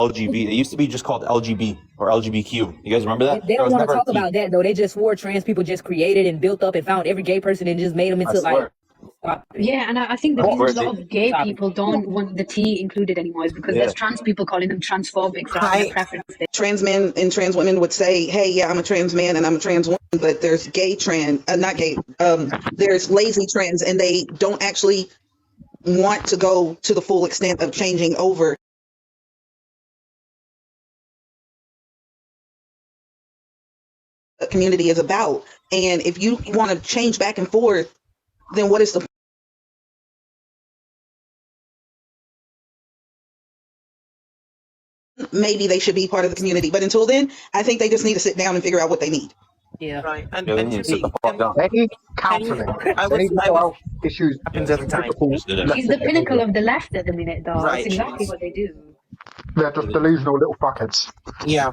LGB. It used to be just called LGB or LGBTQ. You guys remember that? They There don't was want to never a talk T. about that though. They just swore trans people just created and built up and found every gay person and just made them I into like. swear. Stop it. Yeah, and I think the That's reason a crazy. lot of gay Stop it. people don't want the T included anymore is because Yeah. there's trans people calling them transphobic for having a Right. preference. Trans men and trans women would say, hey, yeah, I'm a trans man and I'm a trans woman, but there's gay trans, not gay, there's lazy trans, and they don't actually want to go to the full extent of changing over. A community is about. And if you want to change back and forth, then what is the maybe they should be part of the community. But until then, I think they just need to sit down and figure out what they need. Yeah. Right, and, Yeah, they and need to to sit me, the fuck down. They need counselling. I They need was, mental health issues. happens every time. Just did it. He's the pinnacle of the left at the minute, though. Right. That's exactly what they do. They're just delusional little fuckheads. Yeah,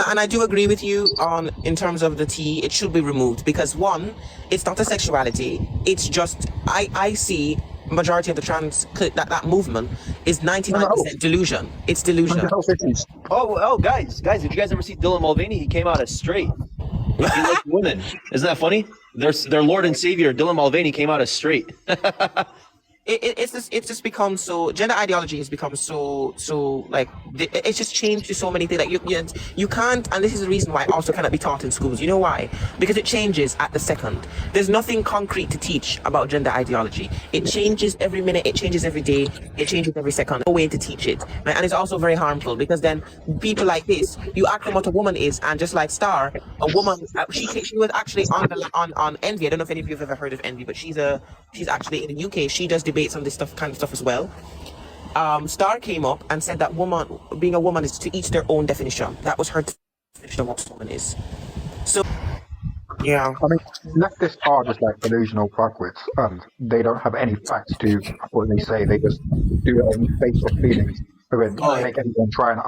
and I do agree with you on in terms of the T. It should be removed because one, it's not a sexuality. It's just I see majority of the trans that movement is 99% delusion. It's delusion. Mental health issues. Oh, guys, did you guys ever see Dylan Mulvaney? He came out as straight. He likes women. Isn't that funny? Their Lord and Savior, Dylan Mulvaney, came out as straight. It's just become so, gender ideology has become so like it's just changed to so many things. Like you can't, and this is the reason why it also cannot be taught in schools. You know why? Because it changes at the second. There's nothing concrete to teach about gender ideology. It changes every minute. It changes every day. It changes every second. No way to teach it, right? And it's also very harmful because then people like this, you ask them what a woman is, and just like Star, a woman, she was actually on Envy. I don't know if any of you have ever heard of Envy, but she's actually in the UK. She does debates on this kind of stuff as well. Star came up and said that being a woman is to each their own definition. That was her definition of what a woman is. So, yeah. I mean, leftists are just like delusional fuckwits. They don't have any facts to what they say. They just do it on face of feelings. But then make everyone try and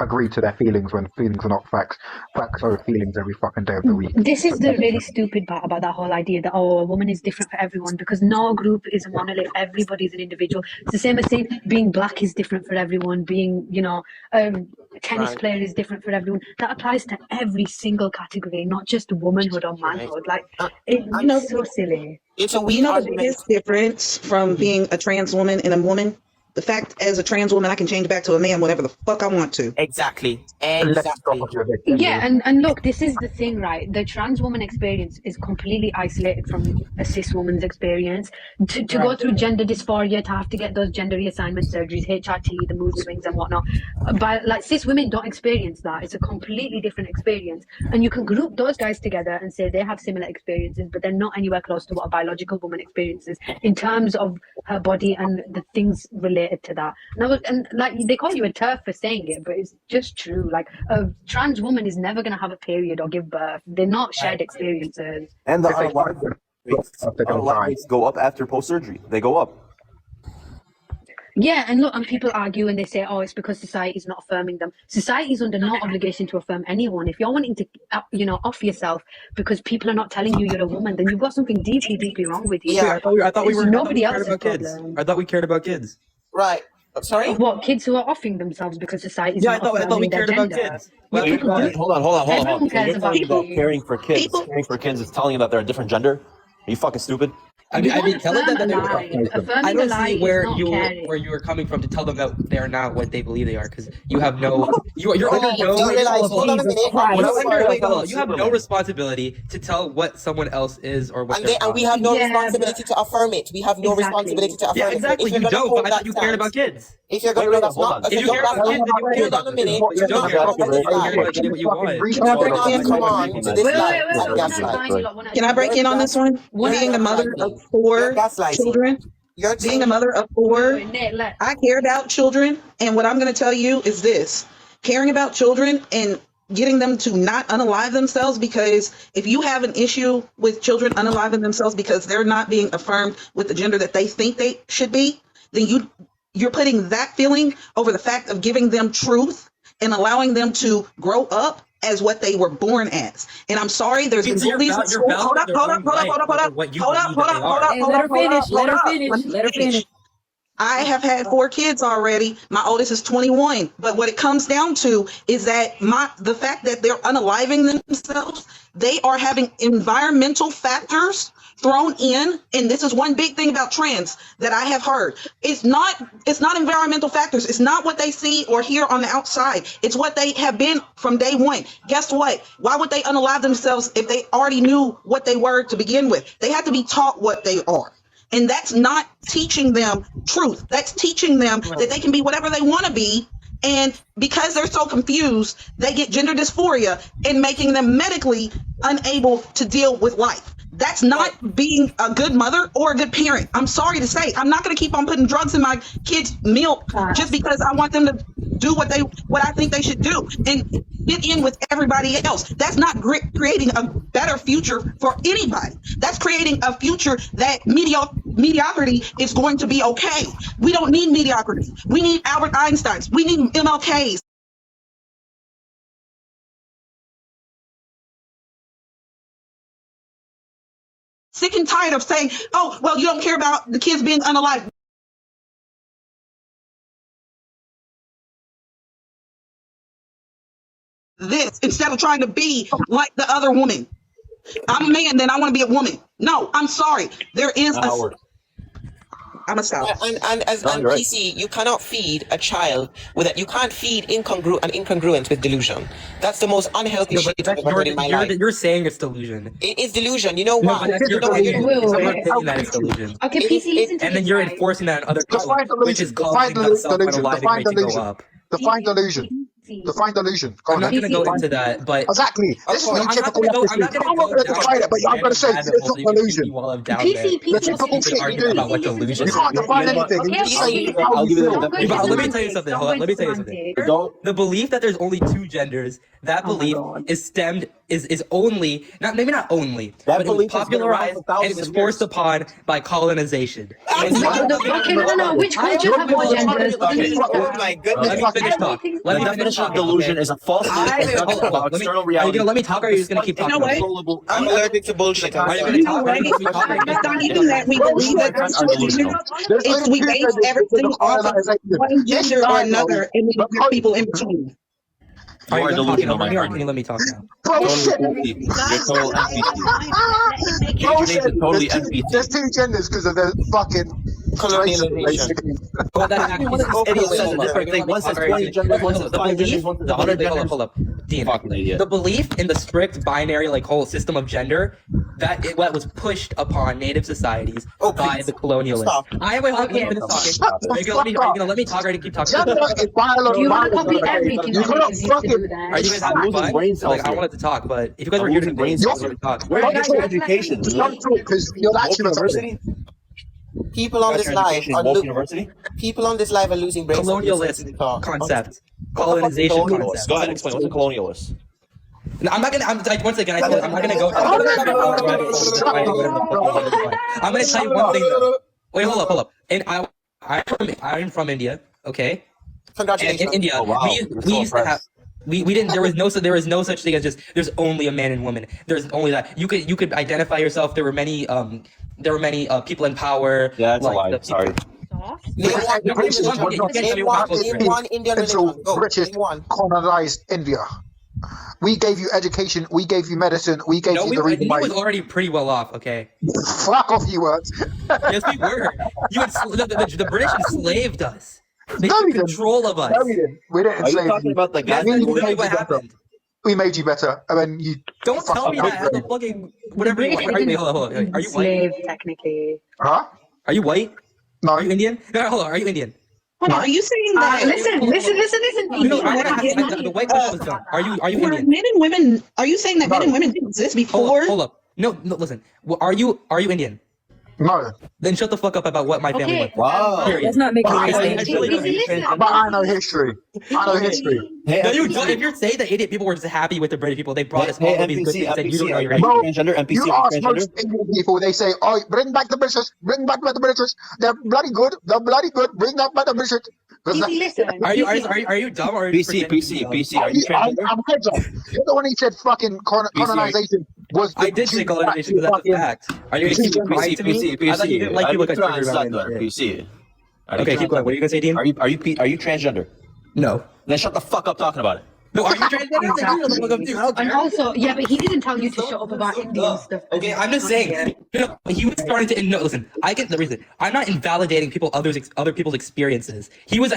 agree to their feelings when feelings are not facts. Facts are feelings every fucking day of the week. This is the really stupid part about that whole idea that, a woman is different for everyone, because no group is a monolith. Everybody's an individual. It's the same as saying being black is different for everyone, being, a tennis player is different for everyone. That applies to every single category, not just womanhood or manhood. Like, it's so silly. It's a weak You know the argument. biggest difference from being a trans woman and a woman? The fact, as a trans woman, I can change back to a man whenever the fuck I want to. Exactly. Let's stop with your victim. Yeah, and look, this is the thing, right? The trans woman experience is completely isolated from a cis woman's experience. To go through gender dysphoria, to have to get those gender reassignment surgeries, HRT, the mood swings and whatnot. But like cis women don't experience that. It's a completely different experience. And you can group those guys together and say they have similar experiences, but they're not anywhere close to what a biological woman experiences in terms of her body and the things related to that. And like they call you a TERF for saying it, but it's just true. Like a trans woman is never going to have a period or give birth. They're not shared experiences. And the If they unalive rates go up after post-surgery. They go up. Yeah, and look, and people argue and they say, it's because society is not affirming them. Society is under no obligation to affirm anyone. If you're wanting to, off yourself because people are not telling you you're a woman, then you've got something deeply, deeply wrong with you. Yeah, I thought we It's were nobody cared else's about kids. problem. I thought we cared about kids. Right. Sorry? What, kids who are offing themselves because society is Yeah, I not thought we affirming their cared about gender? kids. Yeah, Wait, people do. hold on. Everyone cares You're about talking about you. caring for kids. People- Caring for kids is telling them that they're a different gender. Are you fucking stupid? I mean, telling them that Affirm a they're. lie. I Affirming a don't lie see is where not you caring. are coming from to tell them that they're not what they believe they are, because you have no. You're under Do no. you realize? Hold on a minute. You have no responsibility to tell what someone else is or what. And we have no Yeah, responsibility to affirm it. We have no Exactly. responsibility to affirm Yeah, it. exactly. If you're You gonna don't. hold But I that thought you cared stance- about kids. If you're going Wait, to that's hold not. on. If If you're you going care about kids, then you care hold about on a them. minute. You don't care about kids. You care about what you want. Do not come on to this Wait, line. one at a Gaslight. time, you lot, one at a Can I time. break in on this one? One Being a at a mother time. of 4 You're gaslighting. children, You're being a saying mother of 4, Wait, Nate, I care about children. And what I'm going to tell you is this: caring about children and getting them to not unalive themselves, because if you have an issue with children unaliving themselves because they're not being affirmed with the gender that they think they should be, then you're putting that feeling over the fact of giving them truth and allowing them to grow up as what they were born as. And I'm sorry, there's been So you're bullies in you're school. Hold up, validating their own life over what you believe that they are. Hey, let her finish. Let her finish. Let her finish. I have had 4 kids already. My oldest is 21. But what it comes down to is that the fact that they're unaliving themselves, they are having environmental factors thrown in. And this is one big thing about trans that I have heard. It's not environmental factors. It's not what they see or hear on the outside. It's what they have been from day one. Guess what? Why would they unalive themselves if they already knew what they were to begin with? They have to be taught what they are. And that's not teaching them truth. That's teaching them that they can be whatever they want to be. And because they're so confused, they get gender dysphoria and making them medically unable to deal with life. That's not being a good mother or a good parent. I'm sorry to say, I'm not going to keep on putting drugs in my kids' milk just because I want them to do what I think they should do and fit in with everybody else. That's not creating a better future for anybody. That's creating a future that mediocrity is going to be okay. We don't need mediocrity. We need Albert Einsteins. We need MLKs. Sick and tired of saying, oh, well, you don't care about the kids being unalived. This instead of trying to be like the other woman. I'm a man, then I want to be a woman. No, I'm sorry. There is I'm a stop. And as No, you're right. PC, you cannot feed a child you can't feed incongruence with delusion. That's the most unhealthy No, shit but I've ever heard in my life. you're saying it's delusion. It is delusion. You know No, why? but that's your You know why? opinion. Wait, It's wait, your wait. opinion that it's delusion. Okay, It- PC, listen to And then this, you're right? enforcing that on other people, Define which is delusion. causing Define self delusion. unaliving Define rate to go delusion. up. Define delusion. Define delusion. Go I'm on not then. going to go into that, but Exactly. This is I'm what you not typical going to go. leftists I'm do. not going I'm not going to define it, but I'm going to say it's not delusion. The typical shit you argument do. about what delusion You is. can't define You know what? anything. You just say Okay, how I'll you give you feel. the definition. But let me tell you something. Hold on. Let me tell you something. Don't. The belief that there's only 2 genders, that Oh my belief God. is only maybe not only, That but it was belief has been around popularized for and thousands it was of forced years. upon by colonization. Okay, no, which culture have more genders? Oh my goodness. Let me finish talk. Everything's Let The me fine. finish definition of talking. delusion Okay. is a false belief Hold that's on. about Let me. external Are you reality. gonna let me talk, or are you just gonna keep talking? You know what? I'm allergic to bullshit. I'm Are you sorry. gonna talk? Or are you Right? gonna keep talking? It's not even that we believe that Friends there's are two delusional. genders. There's It's only we two base genders everything because of off of colonization. one This gender or guy, bro, another, and we but give people in between. Are You you are done talking delusional, over my me, or friend. can you let me talk now? bullshit. Totally NPC. You're total NPC. Bullshit. Your name's totally There's NPC. there's 2 genders because of the fucking Colonialization. basically. Well, that One of these idiots says a different thing. One says 20 genders, one says 5 genders, one says 100 genders. Hold up. Dean, Fucking idiot. the belief in the strict binary whole system of gender what was pushed upon native societies Oh, by please. the colonialists. Stop. I wait, hold on, let me finish talking. Are you gonna let me talk, or are you gonna keep talking? Gender is biological. You want to copy everything You that cannot niggas used to do fucking. that. Are you guys I'm having losing fun? brain cells Like, I here. wanted to talk, but if you guys were I'm here to losing debate, brain you cells guys would talk. Where Don't did you get your talk. education? Don't talk because you're Woke actually University? People on Got this your live education are in Woke University? people on this live are losing brain cells. Colonialist concept. What the fuck is Colonization colonialist? concept. Go ahead, explain. What's a colonialist? No, I'm not gonna. I'm like, once again. I'm not gonna go. I'm gonna tell you one thing. Though. Wait, hold up. And I'm from India. Okay. And Congratulations. in India, Oh, wow. we You're so used to have. impressed. We didn't. There was no such thing as just. There's only a man and woman. There's only that. You could identify yourself. There were many people in power. Yeah, that's a lie. the people- Sorry. Name one- The British name one- one- name one Indian until religion. Go. British Name one. colonized India. We gave you education. We gave you medicine. We gave No, you the reason India why. was already pretty well off. Okay. Fuck off, you weren't. Yes, we were. The British enslaved us. They No, took we didn't. control of us. No, we didn't. We didn't Are you enslave talking you. about the guys That's We that made literally you what better. happened. We made you better, and then you. Don't tell me that I have a fucking whatever you want. Wait, hold on. Are you white? Slave, technically. Huh? Are you white? No. Are you Indian? No, hold on. Are you Indian? Hold on, are you saying that? Listen. No, I want to ask the white question was done. Are you Were Indian? men and women? Are you saying that men No. and women didn't exist before? Hold up. No, listen. Well, are you Indian? No. Then shut the fuck up about what my family Okay. went through. Wow. Period. Let's not make But it I- racist. Actually, Listen. But I know history. I know history. Hey, No, NPC. if you're saying that idiot people were just happy with the British people, they brought us Hey, all of these good NPC, things that you don't know NPC, you're are you Bro, transgender? NPC, You are ask you transgender? most Indian people, they say, "Oh, bring back the British. Bring back the British. They're bloody good. They're bloody good. Bring back the British." 'Cause PC, listen. Are you dumb or are you PC, pretending to be PC, dumb? PC. Are you transgender? I'm heads up. You're the one who said fucking colonization was. I did say colonization because that's a fact. Are you going to keep lying to me? I thought you didn't like people that triggered around PC. shit. Are you Okay, keep going. What are you gonna say, Dean? Are you transgender? No. Then shut the fuck up talking about it. No, are you transgender? Like, you're the fuck up too. I don't And care. also, yeah, but he didn't tell you to shut up about Indian stuff. Okay, I'm just saying. He was starting to. No, listen. I get the reason. I'm not invalidating other people's experiences. He was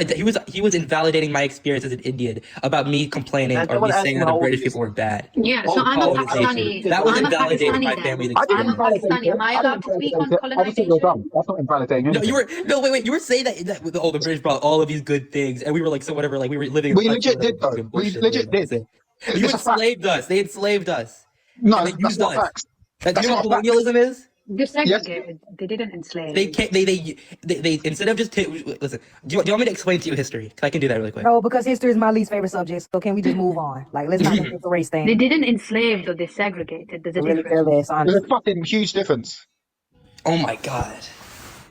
invalidating my experience as an Indian about me complaining Man, or someone me asked saying me that the how British old people were bad. Yeah, so I'm a Colonization. Pakistani. That was I'm a invalidating Pakistani my then. family's I didn't I'm a experience. invalidate Pakistani. it. Am I I allowed didn't to speak validate on it. I just said you're colonization? dumb. That's not invalidating No, anything. you were wait. You were saying that the British brought all of these good things, and we were like so whatever. Like we were living. in We a legit country, did, though. fucking We bullshit, legit dude. did. You It's a fact. enslaved us. They enslaved us. No, And they that's used not us. facts. Do That's you know what not facts. colonialism is? They're segregated. They didn't enslave. They can't. They instead of just listen. Do you want me to explain to you history? 'Cause I can do that really quick. No, because history is my least favorite subject. So can we just move on? Like, let's not make this a race They thing. didn't enslave, though. They segregated. There's a I really care difference. less, There's honestly. a fucking huge difference. Oh my god.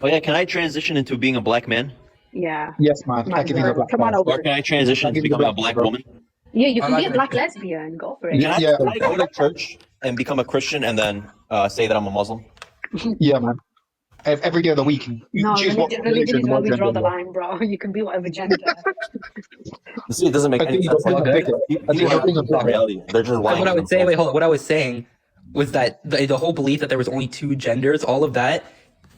Oh yeah, can I transition into being a black man? Yeah. Yes, man. I give you the black Come on card. over. Or can I transition I'll into give you the becoming a black black one, bro. woman? Yeah, you I'm can not be a gonna- black lesbian. Go for it. Can I, Yeah. can I go to church and become a Christian and then say that I'm a Muslim? Yeah, man. Every day of the week, you No, can choose what religion is and where what we draw gender the you are. line, bro. You can be whatever gender. You see, it doesn't make I any think sense. the thing Like, of- people I think the have thing of- not reality. They're just lying. What I to would say, themselves. wait, hold on. What I was saying was that the whole belief that there was only two genders, all of that,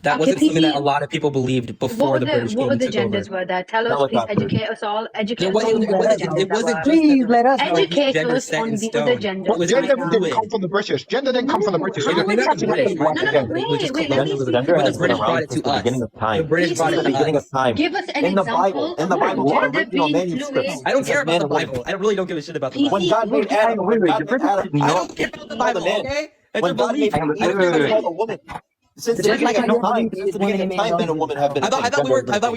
that Okay, wasn't something PC, that a lot of people believed before the British what came and other took genders over. were there? Tell Not us, like please that. educate us all. Educate It us wasn't. on It the other wasn't. genders It that wasn't were. just Please that let us there know. were these Educate genders us set on in the stone. other genders. What was Gender Right really now. didn't come from the British. Gender didn't come from the British. how Maybe would not the that British. be? Right? No, Again, wait, we just wait, come let over. me Gender, see. gender But the has been British around brought it since to the us. beginning of time. The British Please, brought it Since to the beginning us. of time. Give us an In the example Bible, in the of Bible, gender original being manuscripts. fluid. I don't it says care about man the and woman. Bible. I really don't give a shit about the PC, Bible. When God made Adam, when God made Adam, I don't care about the Bible. man. Okay, that's When your God made belief. Adam, I don't care he about called the a woman. Since the Just like beginning how of your time, belief since is the women beginning and of men time, men don't and women have been. I thought we gender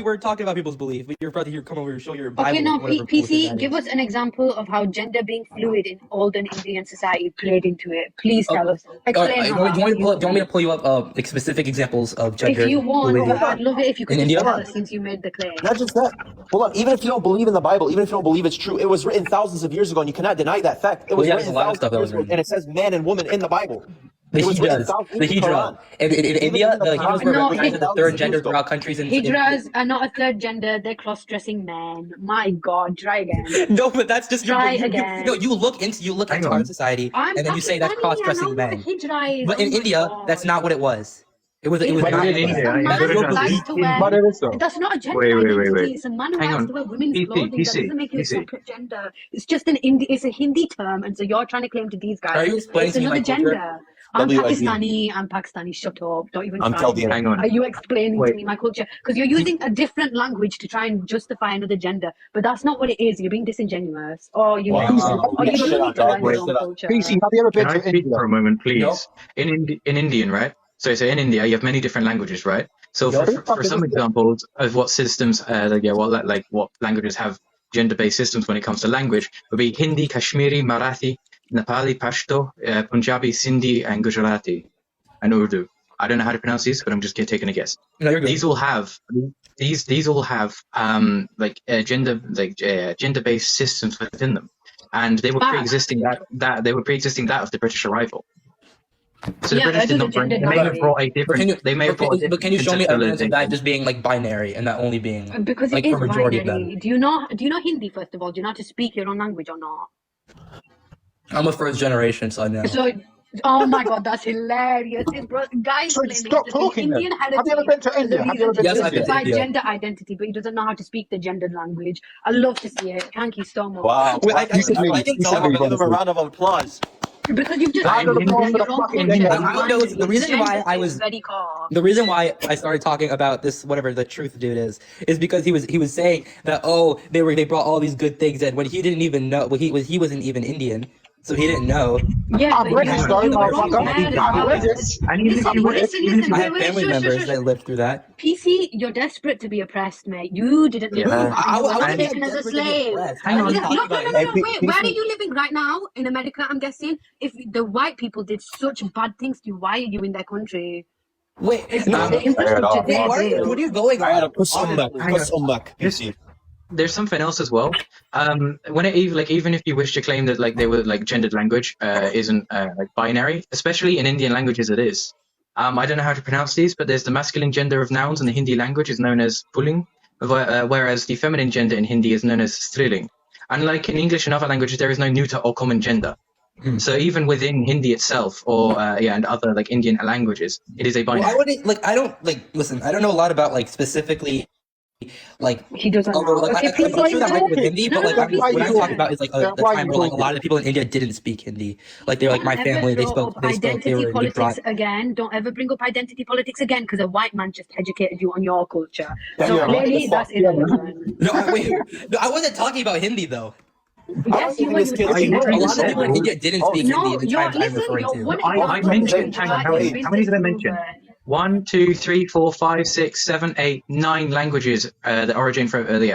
were thing. talking about people's belief, but you're about to here come over and show your Bible. Okay, now whatever bullshit PC, that give is. us an example of how gender being fluid in olden Indian society played into it. Please tell us. Explain Do how. you want me to pull you up like specific examples of gender If you want, fluidity I'd love it if you could in just India? tell us since you made the claim. Not just that. Hold on. Even if you don't believe in the Bible, even if you don't believe it's true, it was written thousands of years ago, and you cannot deny that fact. It was yeah, written there's a lot of thousands stuff that of was years ago, written. and it says man and woman in the Bible. The It was written Hijras, thousands- the in the Hijra. Quran. In India, in the the Quran. Hijras were No, recognized as the third gender Hijras. throughout countries. Hijras are not a third gender, they're cross-dressing men. My God, try again. No, but that's just Try you again. no, you look into our society, I'm and then you say that's Pakistani, I cross-dressing know what men. a Hijra is. But in Oh my India, God. that's not what it was. It was It's not. in what it India, was. a man That's your who likes belief. to wear. But it is though. That's not a gender Wait. identity. It's a man who Hang likes on. to wear women's PC, clothing. That doesn't make you a PC. separate gender. It's just it's a Hindi term, and so you're trying to claim to these guys. Are you explaining It's to me my another culture? gender. I'm WID. Pakistani. I'm Pakistani. Shut up. Don't even I'm try. Chaldean. Hang on. Are you explaining to Wait. me my culture? Because you're using a different language to try and justify another gender, but that's not what it is. You're being disingenuous, or you Wow. or you Shit don't on need to learn God. your own Wait. culture. PC, have you ever been Can I to speak India? for a moment, please? Nope. In Indian, right? So in India, you have many different languages, right? So for some examples of what systems, what languages have gender-based systems when it comes to language, would be Hindi, Kashmiri, Marathi, Nepali, Pashto, Punjabi, Sindhi, and Gujarati, and Urdu. I don't know how to pronounce these, but I'm just taking a guess. No, you're good. These all have gender-based systems within them, and they were Facts. pre-existing that of the British arrival. So the Yeah, British that did is not a bring. They gender may have binary. brought a But different. can you, They may have brought. but can you show me evidence of that conceptualization. just being like binary and that only being Because like it is for majority of binary. them? Do you know Hindi first of all? Do you know how to speak your own language or not? I'm a first generation, so I know. So, oh my God, that's hilarious. Guys So claiming stop that talking the then. Indian Have you ever heritage been to is a India? Have you reason ever to been Yes, to I've been to justify India. gender identity, but he doesn't know how to speak the gendered language. I love to see it. Thank you so much. Wow. Wait, I I can can leave. tell him. Give him a round of applause. Because you've just Round of said applause that for your the own fucking culture India. is I know the reason why I was very calm. the reason why I started talking about this, whatever the truth dude is because he was saying that they brought all these good things, and when he didn't even know, he wasn't even Indian, so he didn't know. Yeah, I'm but British, you though, were wrong motherfucker. there as I'm well. British. And even if you were, even if you I were, have wait, family shush, members shush, that lived through that. PC, you're desperate to be oppressed, mate. You didn't live Yeah. through that. I You were wasn't not taken as a desperate to be slave. oppressed. Hang on. I was Look, talking no, about no, it. no, Hey, no, wait. Where are PC. you living right now? In America, I'm guessing. If the white people did such bad things to you, why are you in their country? Wait, It's no, not the Fair enough. infrastructure wait, there. what are you going I on? had a puss ummak. Hang on. PC. there's something else as well. When it even if you wish to claim that like they were like gendered language isn't like binary, especially in Indian languages, it is. I don't know how to pronounce these, but there's the masculine gender of nouns in the Hindi language is known as pulling, whereas the feminine gender in Hindi is known as striling. Unlike in English and other languages, there is no neuter or common gender. So even within Hindi itself, or and other like Indian languages, it is a binary. Well, I wouldn't like. I don't like. Listen, I don't know a lot about like specifically, like. He doesn't Although, know. like, Okay, I'm please sure that might be with Hindi, No, but like no, what I'm please talking about is like the time where like a lot of the people in India didn't speak Hindi. Like they're like my Don't ever family. They throw spoke. up They spoke. They identity were. They politics brought. again. Don't ever bring up identity politics again because a white man just educated you on your culture. Yeah, So yeah, clearly that's irrelevant. No, wait. No, I wasn't talking about Hindi though. Yes, you were. this kid- A lot of people in Oh, India didn't speak No, Hindi at the you're times I'm listen. referring You're to. one. I mentioned, hang on, how many did I mention? 1, 2, 3, 4, 5, 6, 7, 8, 9 languages that origin from He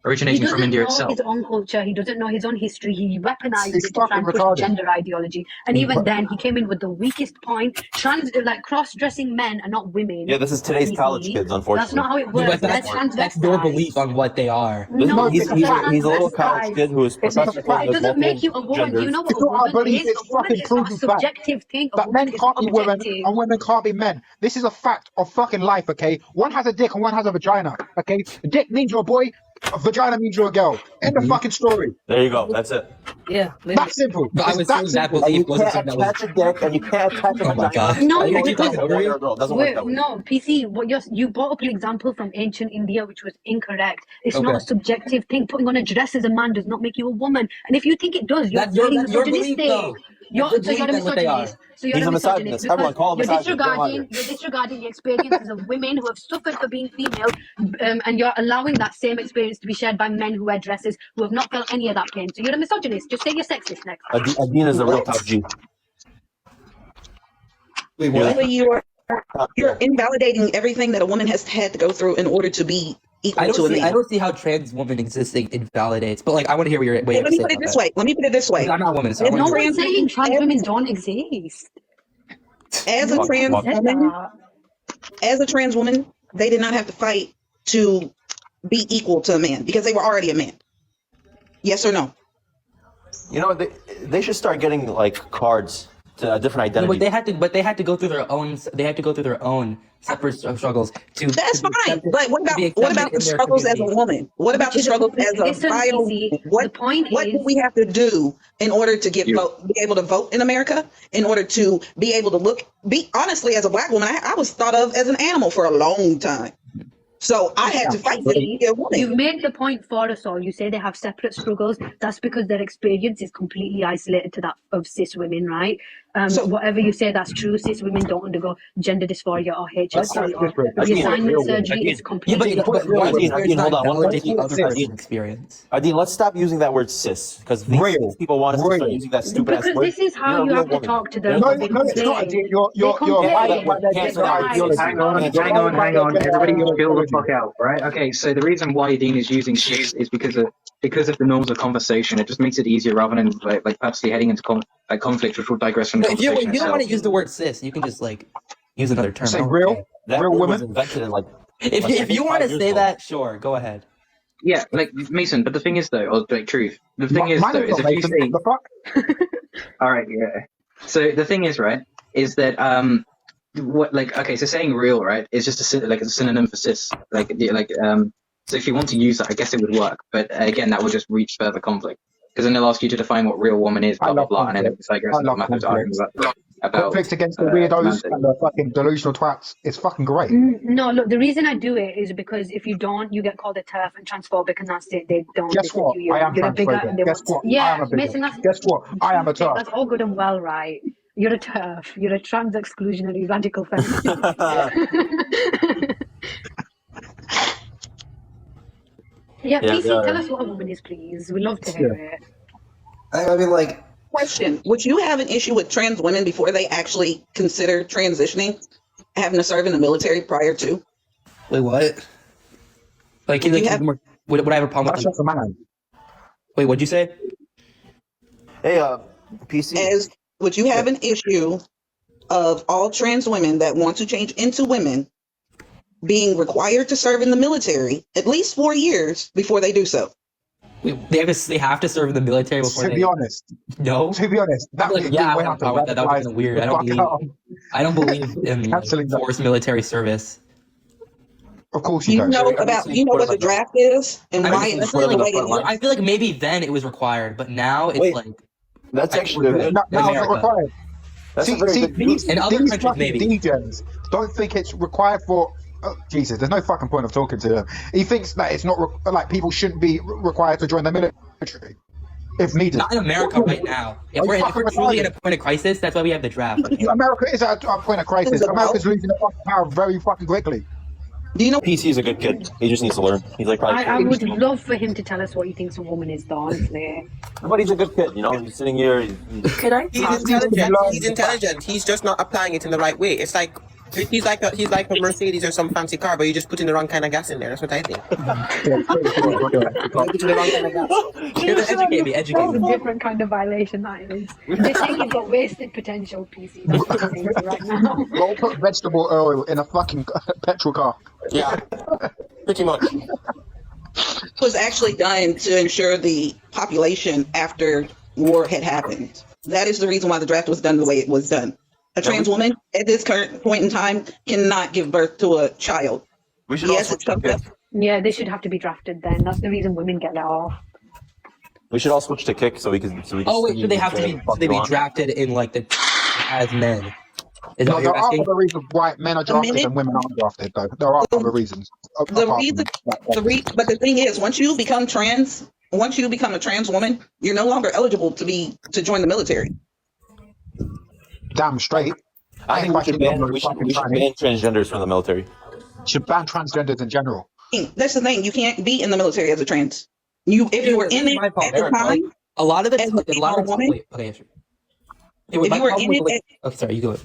originating from doesn't India know itself. his own culture. He doesn't know his own history. He weaponized He's it to try and fucking push retarded. gender ideology. And even then, he came in with the weakest point. Cross-dressing men are not women. Yeah, this is today's PC. college kids, unfortunately. That's not how it But works. that's your belief on what they are. No, he's because a little transvestite- college kid who is It's not professor a fact. It doesn't make you a woman. genders. Do you know what It's a not our woman belief, is? it's A woman fucking is not a proven fact. subjective thing. A That woman men is can't be women objective. and women can't be men. This is a fact of fucking life, okay? One has a dick and one has a vagina, okay? A dick means you're a boy, a vagina means you're a girl. End of fucking story. There you go. That's it. Yeah. That's simple. But I It's was that saying that simple. belief You wasn't can't something that was. attach a dick and you can't attach a Oh my vagina. god. No, Are you gonna keep because talking over me? Doesn't work that way. no, PC. What you brought up an example from ancient India, which was incorrect. It's Okay. not a subjective thing. Putting on a dress as a man does not make you a woman. And if you think it does, you're That's your very belief, misogynistic. though. You're That's your so you're a belief, that's what they are. misogynist. So you're He's a misogynist. Everyone call him You're misogynist. Get him out of here. disregarding the experiences of women who have suffered for being female, and you're allowing that same experience to be shared by men who wear dresses who have not felt any of that pain. So you're a misogynist. Just say you're sexist next. Adina's a real top G. Wait, Yeah. what? But you're invalidating everything that a woman has had to go through in order to be equal to a man. I don't see how trans woman existing invalidates. But like, I want to hear what your way Let to me say put it about this that. way. Let me put it this way. I'm not a woman, so I If want No to one's saying trans women don't exist. As a trans Fuck. woman, as a trans woman, they did not have to fight to be equal to a man because they were already a man. Yes or no? You know, they should start getting like cards to a different identity. But they had to go through their own. They had to go through their own separate struggles to. That's to be fine. accepted- But what to be about accepted the in their struggles as a community. woman? What about the struggles as a Listen, bio? Easy. What The point what do is- we have to do in order to You- be able to vote in America? In order to be able to be honestly as a black woman, I was thought of as an animal for a long time. So I had to fight to be a You've woman. made the point for us all. You say they have separate struggles. That's because their experience is completely isolated to that of cis women, right? So- Whatever you say, that's true. Cis women don't undergo gender dysphoria or HSC or different. reassignment surgery. Again- Is Yeah, completely but different. one Adine, experience hold not on, one validating second. other person's experience. Adine, let's stop using that word cis because these Real. people want us to start Real. using that stupid ass Because word. this is how You're a you real have to woman. talk to them. There's No, They no, it's not. complain. You're They complain. right about that Cancel gender that. ideology. Hang on. Everybody chill the fuck out, right? Okay, so the reason why Dean is using cis is because of the norms of conversation. It just makes it easier rather than like perhaps heading into conflict, which will digress from the If you conversation don't want to itself. use the word cis, you can just like use another term. Say I don't real, care. That real word was women. invented in like. If you want to 5 years say ago. that, sure, go ahead. Yeah, like Mason. But the thing is, though, or like truth. The thing is, Mine though, is is not if you Mason. say, The fuck? all right, yeah. So the thing is, right, is that what like okay, so saying real, right, is just a synonym for cis. So if you want to use that, I guess it would work. But again, that will just reach further conflict because then they'll ask you to define what real woman is, I blah blah love blah, and then conflict. it's like I love matters conflict. arguing about Conflict against the weirdos semantics. and the fucking delusional twats. It's fucking great. No, look, the reason I do it is because if you don't, you get called a turf and transphobic, and that's it. They don't Guess listen what? to you. I am You're a bigot, transphobic. and they Guess want what? Yeah, I am a bigot. Mason, that's Guess what? I am a turf. That's all good and well, right? You're a turf. You're a trans exclusionary radical feminist. Yeah, please yeah. tell us what a woman is, please. We'd love to hear it. I mean, like, Question: would you have an issue with trans women before they actually consider transitioning, having to serve in the military prior to? wait, what? Like, Would you like have- would I have a problem That's with? just a man. Wait, what'd you say? Hey, PC. As would you have an issue of all trans women that want to change into women being required to serve in the military at least 4 years before they do so? They have to serve in the military before To they. be honest, No. that Like, would yeah, be way I out would- that would be radicalize kinda weird. the I don't fuck believe- out. I don't believe in like, Canceling that. forced military service. Of course You you don't. know what the draft is and I why mean, it's put the them way in the it front is. I feel like maybe then it was required, but now it's Wait. like That's I- actually a good. No, it's America. not required. That's a very good. these, In other these countries, fucking maybe. DJs don't think it's required for. Oh, Jesus, there's no fucking point of talking to them. He thinks that it's not like people shouldn't be required to join the military if needed. not in America right now. If we're truly in a point of crisis, that's why we have the draft. America is at a point of crisis. America's losing the fucking power very fucking quickly. Do you know PC is a good kid. He just needs to learn. He's like probably. I would love for him to tell us what he thinks a woman is, though, honestly. But he's a good kid. You know, he's sitting here. He's Could I? He's intelligent. He's intelligent. He's just not applying it in the right way. It's like he's like a Mercedes or some fancy car, but you just put in the wrong kind of gas in there. That's what I think. Put in the wrong kind of gas. You have to educate me. Educate That's a me. different kind of violation, that is. They think you've got wasted potential, PC. That's what I'm saying right now. Don't put vegetable oil in a fucking petrol car. Yeah, pretty much. was actually done to ensure the population after war had happened. That is the reason why the draft was done the way it was done. A trans woman at this current point in time cannot give birth to a child. we should Yes, also it's something. Yeah, they should have to be drafted then. That's the reason women get that off. We should all switch to kick so we can. Oh wait, so they have to be Fuck they be you on. drafted in like the as men. Is that No, what there you're are asking? other reasons why men are drafted minute- and women aren't drafted, though. There are other reasons. The reason, but the thing is, once you become a trans woman, you're no longer eligible to join the military. Damn straight. I think we should ban transgenders from the military. Should ban transgenders in general. That's the thing. You can't be in the military as a trans. If you were in it My fault, at the Eric, time, A lot of the as a lot of woman? wait, okay, sure. It was If my you were problem in with, it like, okay, sorry, you go.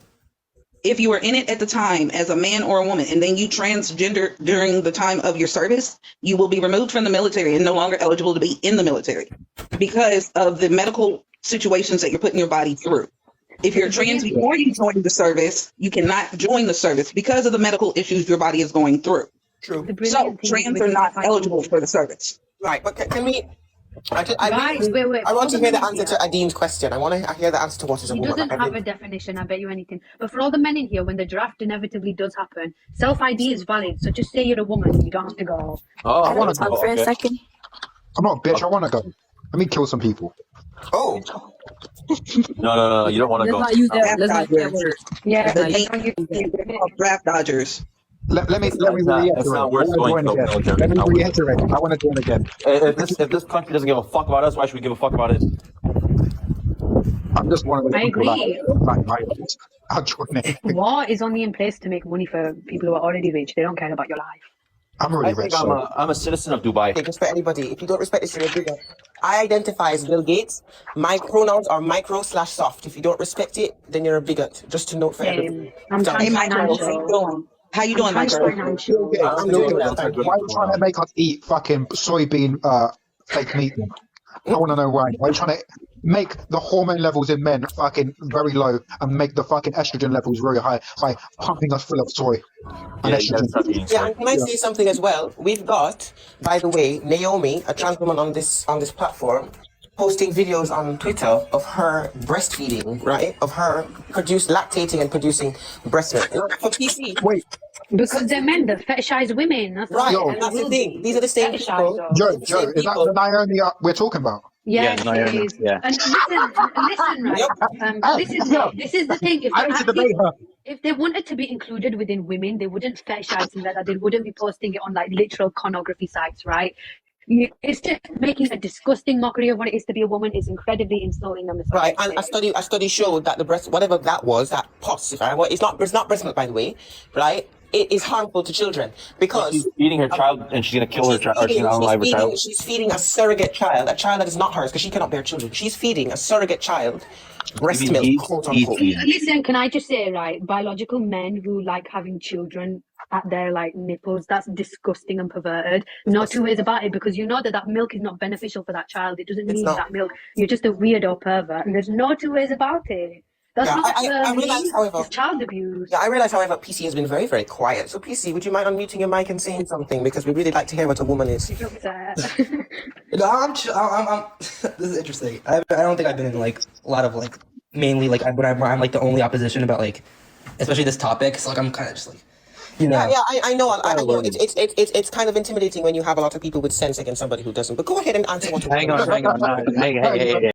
if you were in it at the time as a man or a woman, and then you transgender during the time of your service, you will be removed from the military and no longer eligible to be in the military because of the medical situations that you're putting your body through. If you're trans before you join the service, you cannot join the service because of the medical issues your body is going through. True. The So brilliant thing trans with are not fighting- eligible for the service. Right, but can we? Guys, wait. I want to hear the answer to Adin's question. I want to hear the answer to what is a He woman. doesn't have a definition, I bet you anything. But for all the men in here, when the draft inevitably does happen, self-ID is valid. So just say you're a woman, you don't have to go. Oh, I wanna go for a second. I'm not a bitch. I want to go. Let me kill some people. Oh, No, you don't want to Let's go. not use that. Let's not use that word. Yeah, The like, name of draft dodgers. Let me not- reiterate. it's not worth I wanna going join to the again. military. Let me Not worth it. reiterate. I want to join again. If this country doesn't give a fuck about us, why should we give a fuck about it? I'm just one of the I people agree. that I'll join it. war is only in place to make money for people who are already rich. They don't care about your life. I'm I already think rich. So. I'm a citizen of Dubai. okay, just for anybody, if you don't respect this, you're a bigot. I identify as Bill Gates. My pronouns are micro/soft. If you don't respect it, then you're a bigot. Just to note for everybody. I'm Done. Hey, trying Michael, how you financial. doing? How you doing, I'm trying Michael? financial. I'm doing well, thank you. Why are you trying to make us eat fucking soybean fake meat? I want to know why. Why are you trying to make the hormone levels in men fucking very low and make the fucking estrogen levels very high by pumping us full of soy and Yeah, you gotta estrogen? stop eating Yeah, soy. and can I say something as well? We've got, by the way, Naomi, a trans woman on this platform, posting videos on Twitter of her breastfeeding, right? Of her lactating and producing breast milk. For PC, Wait, Because they're men that fetishize women. That's right? all. And that's the thing. These are the same Fetishize people. them. Joe, It's the same is that people. the Naomi we're talking about? Yes, Yeah, it no, is. yeah. And listen, right? This is the thing. If I they need to actually- debate her. if they wanted to be included within women, they wouldn't fetishize things like that. They wouldn't be posting it on like literal pornography sites, right? It's just making a disgusting mockery of what it is to be a woman is incredibly insulting and Right, and misogynistic. a study showed that the breast, whatever that was, that pus, right? Well, it's not breast milk, by the way, right? It is harmful to children because She's feeding her child, and she's gonna kill her child, or she's gonna unalive her child. she's feeding a surrogate child, a child that is not hers because she cannot bear children. She's feeding a surrogate child breast Maybe milk, he's quote unquote. eating. Listen, can I just say, right? Biological men who like having children at their like nipples, that's disgusting and perverted. No two ways about it, because you know that milk is not beneficial for that child. It doesn't It's need not. that milk. You're just a weirdo pervert, and there's no two ways about it. That's Yeah, not I realize, however- it's child abuse. Yeah, I realize, however, PC has been very, very quiet. So, PC, would you mind unmuting your mic and saying something? Because we really like to hear what a woman is. No, I'm this is interesting. I don't think I've been in like a lot of like mainly like I'm like the only opposition about like especially this topic. So like I'm kind of just like, you know. Yeah, I know. I know. It's kind of intimidating when you have a lot of people with sense against somebody who doesn't. But go ahead and answer what you Hang on. No, hey.